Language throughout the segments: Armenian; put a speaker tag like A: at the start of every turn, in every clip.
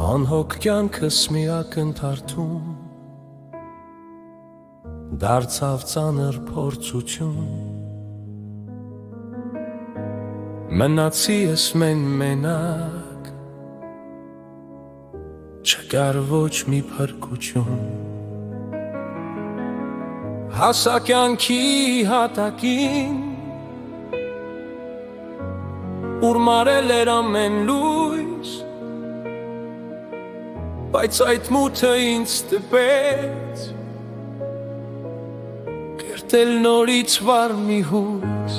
A: Անհոգ կյանքս մի ակնթարթում դարձավ ծանր փորձություն Մնացի ես մենակ Չկար ոչ մի փրկություն Հասա կյանքի հատակին Ուր մարել էր ամեն լույս Բայց այդ մութը ինձ տպեց Կերտել նորից վար մի հույս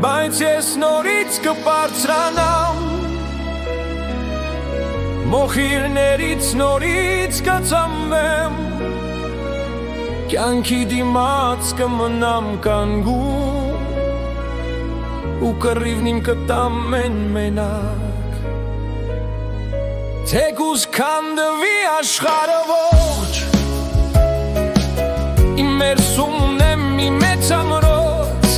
A: Բայց ես նորից կբարձրանամ Մոխիրներից նորից կծամվեմ Կյանքի դիմաց կմնամ կանգուն Ու կռիվն իմ կտամ մենակ Թեկուզ քանդվի աշխարհը ողջ Իմ ներսում ունեմ մի մեծ ամրոց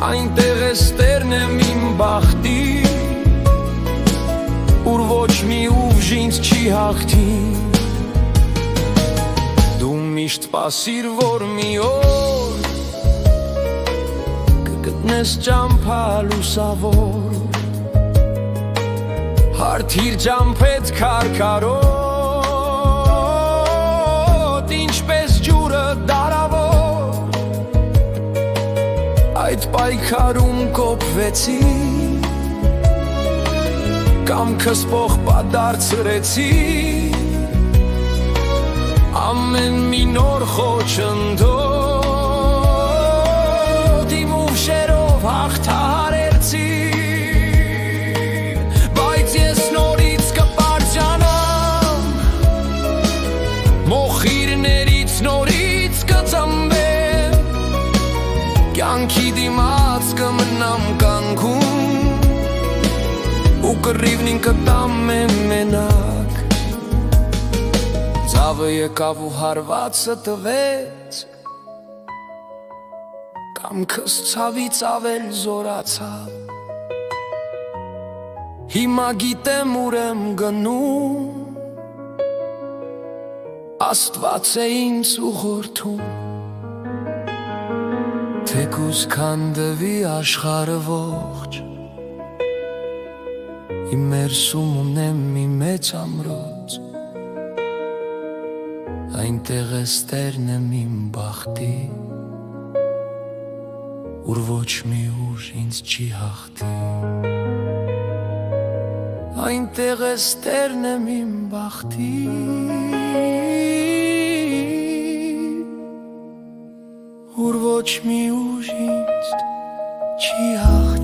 A: Այնտեղ է ստերն եմ իմ բախտի Ուր ոչ մի ուժ ինձ չի հաղթի Դու միշտ սպասիր որ մի օր Կգտնես ճամփա լուսավոր Հարթիր ճամփեդ քարքարոտ Ինչպես ջուրը դարավոր Այդ պայքարում կոփվեցի Կամքս պողպա դարձրեցի Ամեն մի նոր խոչընդոտ Իմ ուժերով հաղթահարեցի Բայց ես նորից կբարձրանամ Մոխիրներից նորից կծամվեմ Կյանքի դիմաց կմնամ կանգուն Ու կռիվն կտամ մենակ Ցավը եկավ ու հարվածը տվեց Կամքս ցավից ավել զորացավ Հիմա գիտեմ ուր եմ գնում Աստված է ինձ ուղղորդում Թեկուզ քանդվի աշխարհը ողջ Իմ ներսում ունեմ մի մեծ ամրոց Այնտեղ է ստերն եմ իմ բախտի Ուր ոչ մի ուժ ինձ չի հաղթի Այնտեղ է ստերն եմ իմ բախտի Ուր ոչ մի ուժ ինձ չի հաղթի